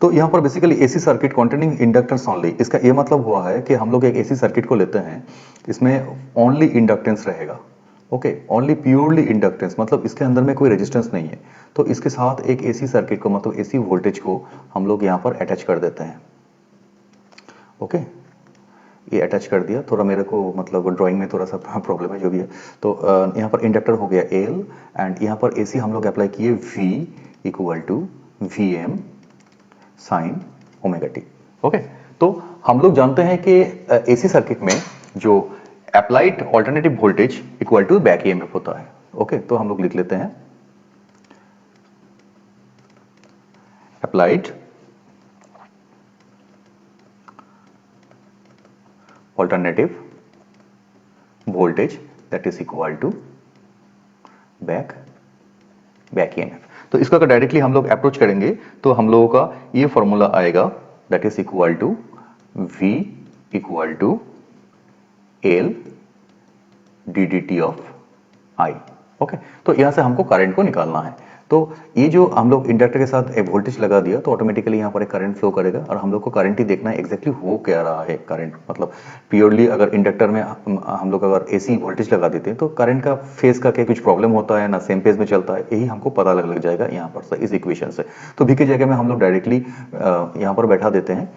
तो यहाँ पर basically AC circuit containing inductance only, इसका ये मतलब हुआ है कि हम लोग एक एसी सर्किट को लेते हैं, इसमें ओनली इंडक्टेंस रहेगा। ओके, ओनली प्योरली इंडक्टेंस, मतलब इसके अंदर में कोई रेजिस्टेंस नहीं है। तो इसके साथ एक एसी सर्किट को, मतलब एसी वोल्टेज को हम लोग यहाँ पर अटैच कर देते हैं। ओके, ये अटैच कर दिया। थोड़ा मेरे को मतलब ड्राइंग में थोड़ा सा प्रॉब्लम है, जो भी है। तो यहाँ पर इंडक्टर हो गया एल, एंड यहाँ पर एसी हम लोग अप्लाई किए V equal to V M sine omega T. Okay, तो हम लोग जानते हैं कि एसी सर्किट में जो applied alternative voltage equal to back EMF होता है। ओके, तो हम लोग लिख लेते हैं applied alternative voltage that is equal to back EMF. तो इसको अगर डायरेक्टली हम लोग अप्रोच करेंगे तो हम लोगों का ये फॉर्मूला आएगा, that is equal to V equal to L D D T of I. Okay, तो यहां से हमको करंट को निकालना है। तो ये जो हम लोग इंडक्टर के साथ एक वोल्टेज लगा दिया तो ऑटोमेटिकली यहाँ पर एक करंट फ्लो करेगा, और हम लोग को करंट ही देखना है एग्जैक्टली हो क्या रहा है। करंट मतलब प्योरली अगर इंडक्टर में हम लोग अगर एसी वोल्टेज लगा देते हैं तो करंट का फेज का क्या कुछ प्रॉब्लम होता है ना, सेम फेज में चलता है, यही हमको पता लग जाएगा यहाँ पर इस इक्वेशन से। तो V की जगह में हम लोग डायरेक्टली यहाँ पर बैठा देते हैं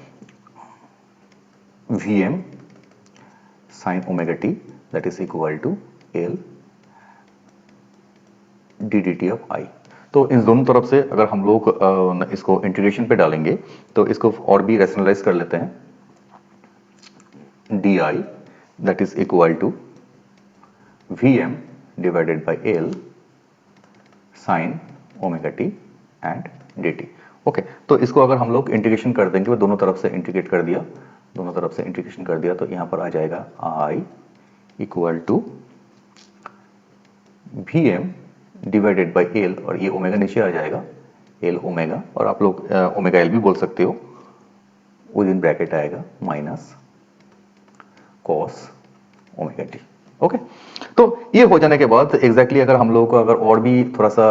V M sine omega t that is equal to L D D T of i. तो इन दोनों तरफ से अगर हम लोग इसको इंटीग्रेशन पे डालेंगे तो इसको और भी रैशनलाइज कर लेते हैं, D I that is equal to V M divided by L sine omega T and D T. Okay, तो इसको अगर हम लोग इंटीग्रेशन कर देंगे, वो दोनों तरफ से इंटीग्रेट कर दिया, दोनों तरफ से इंटीग्रेशन कर दिया, तो यहाँ पर आ जाएगा I equal to V M divided by L, और ये ओमेगा नीचे आ जाएगा, एल ओमेगा, और आप लोग ओमेगा एल भी बोल सकते हो, विद इन ब्रैकेट आएगा minus cos omega T. Okay, तो ये हो जाने के बाद एग्जैक्टली अगर हम लोगों को अगर और भी थोड़ा सा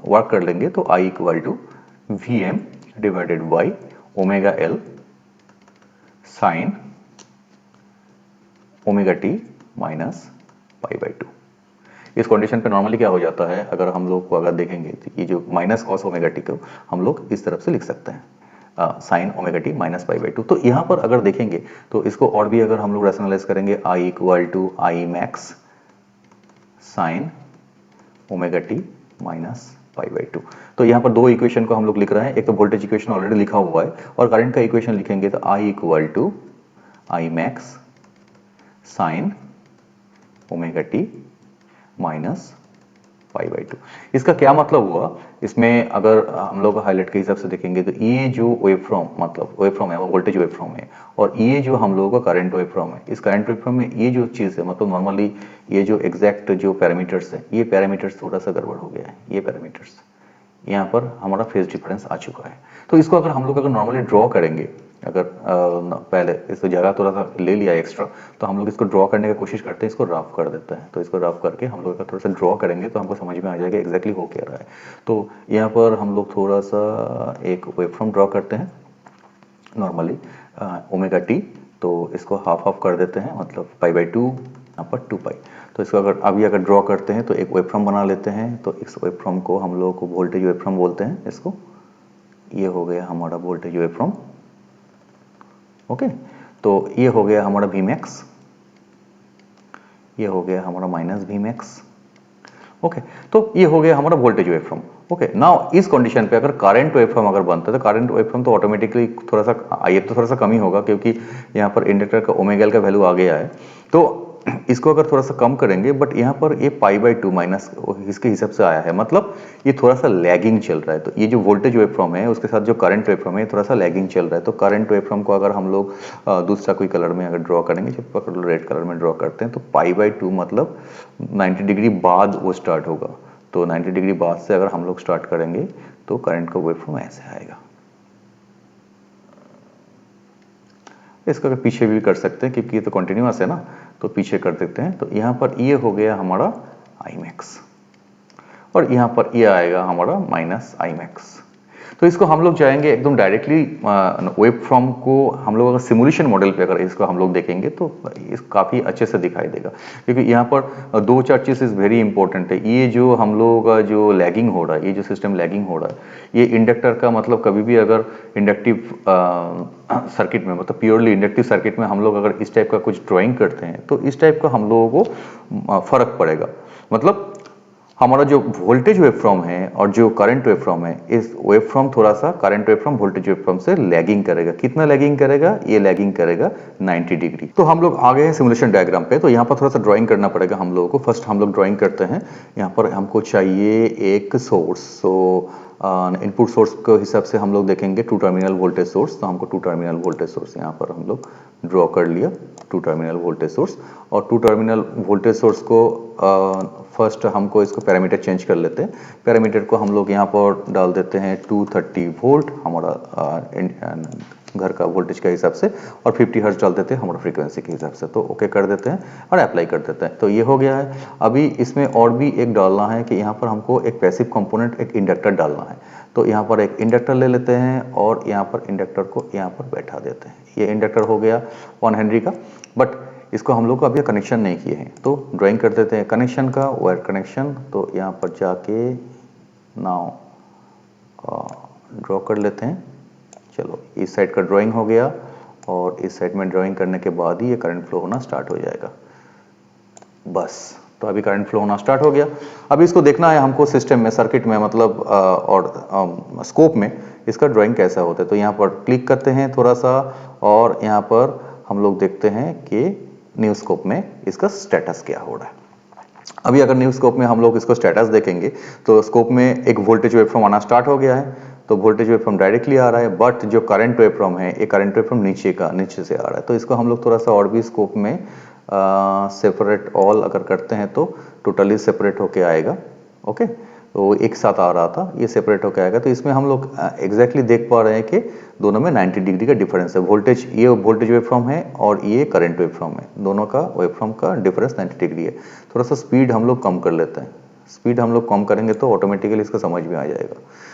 वर्क कर लेंगे तो I equal to V M divided by omega L sine omega T minus pi by two. इस कंडीशन पे नॉर्मली क्या हो जाता है, अगर हम लोग को अगर देखेंगे तो ये जो माइनस कॉस ओमेगा टी को हम लोग इस तरफ से लिख सकते हैं, sign omega T minus pi by two. तो यहाँ पर अगर देखेंगे तो इसको और भी अगर हम लोग रैशनलाइज करेंगे, I equal to I max sine omega T minus pi by two. तो यहाँ पर दो इक्वेशन को हम लोग लिख रहे हैं, एक तो वोल्टेज इक्वेशन ऑलरेडी लिखा हुआ है, और करंट का इक्वेशन लिखेंगे तो I equal to I max sine omega T minus pi by two. इसका क्या मतलब हुआ, इसमें अगर हम लोग हाईलाइट के हिसाब से देखेंगे तो ये जो वेवफॉर्म, मतलब वेवफॉर्म है वो वोल्टेज वेवफॉर्म है, और ये जो हम लोगों का करंट वेवफॉर्म है, इस करंट वेवफॉर्म में ये जो चीज़ है, मतलब नॉर्मली ये जो एग्जैक्ट जो पैरामीटर्स है, ये पैरामीटर्स थोड़ा सा गड़बड़ हो गया है। ये पैरामीटर्स यहाँ पर हमारा फेज डिफरेंस आ चुका है। तो इसको अगर हम लोग अगर नॉर्मली ड्रॉ करेंगे, अगर पहले इस जगह थोड़ा सा ले लिया एक्स्ट्रा, तो हम लोग इसको ड्रॉ करने की कोशिश करते हैं, इसको रफ कर देते हैं। तो इसको रफ करके हम लोग अगर थोड़ा सा ड्रॉ करेंगे तो हमको समझ में आ जाएगा एग्जैक्टली हो क्या रहा है। तो यहाँ पर हम लोग थोड़ा सा एक वेवफॉर्म ड्रॉ करते हैं नॉर्मली ओमेगा टी, तो इसको हाफ हाफ कर देते हैं, मतलब पाई बाई टू, यहाँ पर 2 पाई। तो इसको अगर अभी अगर ड्रॉ करते हैं तो एक वेवफॉर्म बना लेते हैं, तो इस वेवफॉर्म को हम लोग को वोल्टेज वेवफॉर्म बोलते हैं इसको। ये हो गया हमारा वोल्टेज वेवफॉर्म। ओके, तो ये हो गया हमारा वी मैक्स, ये हो गया हमारा माइनस वी मैक्स। ओके, तो ये हो गया हमारा वोल्टेज वेवफॉर्म। ओके, नाउ इस कंडीशन पे अगर करंट वेवफॉर्म अगर बनता है तो करंट वेवफॉर्म तो ऑटोमेटिकली थोड़ा सा आई तो थोड़ा सा कम ही होगा, क्योंकि यहाँ पर इंडक्टर का ओमेगा एल का वैल्यू आ गया है। तो इसको अगर थोड़ा सा कम करेंगे, बट यहाँ पर ये पाई बाई टू माइनस इसके हिसाब से आया है, मतलब ये थोड़ा सा लैगिंग चल रहा है। तो ये जो वोल्टेज वेवफॉर्म है उसके साथ जो करंट वेवफॉर्म है थोड़ा सा लैगिंग चल रहा है। तो करंट वेवफॉर्म को अगर हम लोग दूसरा कोई कलर में अगर ड्रॉ करेंगे, जब रेड कलर में ड्रॉ करते हैं तो पाई बाई टू मतलब 90 डिग्री बाद वो स्टार्ट होगा। तो 90 डिग्री बाद से अगर हम लोग स्टार्ट करेंगे तो करंट का वेवफॉर्म ऐसे आएगा। इसको अगर पीछे भी कर सकते हैं क्योंकि ये तो कंटिन्यूअस है ना, तो पीछे कर देते हैं। तो यहाँ पर ये हो गया हमारा आई मैक्स, और यहाँ पर ये आएगा हमारा माइनस आई मैक्स। तो इसको हम लोग जाएंगे एकदम डायरेक्टली वेब फ्रॉम को हम लोग अगर सिमुलेशन मॉडल पे अगर इसको हम लोग देखेंगे तो इस काफ़ी अच्छे से दिखाई देगा, क्योंकि यहाँ पर दो चार चीज़ इज़ वेरी इंपॉर्टेंट है। ये जो हम लोगों का जो लैगिंग हो रहा है, ये जो सिस्टम लैगिंग हो रहा है, ये इंडक्टर का मतलब कभी भी अगर इंडक्टिव सर्किट में मतलब प्योरली इंडक्टिव सर्किट में हम लोग अगर इस टाइप का कुछ ड्राइंग करते हैं तो इस टाइप का हम लोगों को फर्क पड़ेगा। मतलब हमारा जो वोल्टेज वेवफॉर्म है और जो करंट वेवफॉर्म है, इस वेवफॉर्म थोड़ा सा करंट वेवफॉर्म वोल्टेज वेवफॉर्म से लैगिंग करेगा। कितना लैगिंग करेगा? ये लैगिंग करेगा 90 डिग्री। तो हम लोग आ गए हैं सिमुलेशन डायग्राम पे, तो यहाँ पर थोड़ा सा ड्राइंग करना पड़ेगा हम लोगों को। फर्स्ट हम लोग ड्राइंग करते हैं। यहाँ पर हमको चाहिए एक सोर्स, सो इनपुट सोर्स के हिसाब से हम लोग देखेंगे 2 टर्मिनल वोल्टेज सोर्स, तो हमको 2 टर्मिनल वोल्टेज सोर्स यहाँ पर हम लोग ड्रॉ कर लिया, 2 टर्मिनल वोल्टेज सोर्स। और 2 टर्मिनल वोल्टेज सोर्स को फर्स्ट हमको इसको पैरामीटर चेंज कर लेते हैं। पैरामीटर को हम लोग यहाँ पर डाल देते हैं 230 वोल्ट हमारा घर का वोल्टेज के हिसाब से, और 50 हर्ट्ज डाल देते हैं हमारा फ्रीक्वेंसी के हिसाब से। तो ओके कर देते हैं और अप्लाई कर देते हैं। तो ये हो गया है। अभी इसमें और भी एक डालना है कि यहाँ पर हमको एक पैसिव कंपोनेंट, एक इंडक्टर डालना है। तो यहाँ पर एक इंडक्टर ले लेते हैं और यहाँ पर इंडक्टर को यहाँ पर बैठा देते हैं। ये इंडक्टर हो गया 1 हेनरी का, बट इसको हम लोग को अभी कनेक्शन नहीं किए हैं, तो ड्राइंग कर देते हैं कनेक्शन का, वायर कनेक्शन। तो यहाँ पर जाके नाउ ड्रॉ कर लेते हैं। चलो, इस साइड का ड्राइंग हो गया और इस साइड में ड्राइंग करने के बाद ही ये करंट फ्लो होना स्टार्ट हो जाएगा। बस, तो अभी करंट फ्लो होना स्टार्ट हो गया। अभी इसको देखना है हमको सिस्टम में, सर्किट में मतलब और स्कोप में इसका ड्राइंग कैसा होता है। तो यहाँ पर क्लिक करते हैं थोड़ा सा और यहाँ पर हम लोग देखते हैं कि न्यू स्कोप में इसका स्टेटस क्या हो रहा है। अभी अगर न्यू स्कोप में हम लोग इसको स्टेटस देखेंगे तो स्कोप में एक वोल्टेज वेवफॉर्म आना स्टार्ट हो गया है। तो वोल्टेज वेवफॉर्म डायरेक्टली आ रहा है, बट जो करंट वेवफॉर्म है, ये करंट वेवफॉर्म नीचे से आ रहा है। तो इसको हम लोग थोड़ा सा और भी स्कोप में सेपरेट ऑल अगर करते हैं तो टोटली सेपरेट होके आएगा। ओके, तो एक साथ आ रहा था, ये सेपरेट होके आएगा। तो इसमें हम लोग एग्जैक्टली देख पा रहे हैं कि दोनों में 90 डिग्री का डिफरेंस है। वोल्टेज, ये वोल्टेज वेवफॉर्म है और ये करंट वेवफॉर्म है, दोनों का वेवफॉर्म का डिफरेंस 90 डिग्री है। थोड़ा सा स्पीड हम लोग कम कर लेते हैं। स्पीड हम लोग कम करेंगे तो ऑटोमेटिकली इसका समझ में आ जाएगा।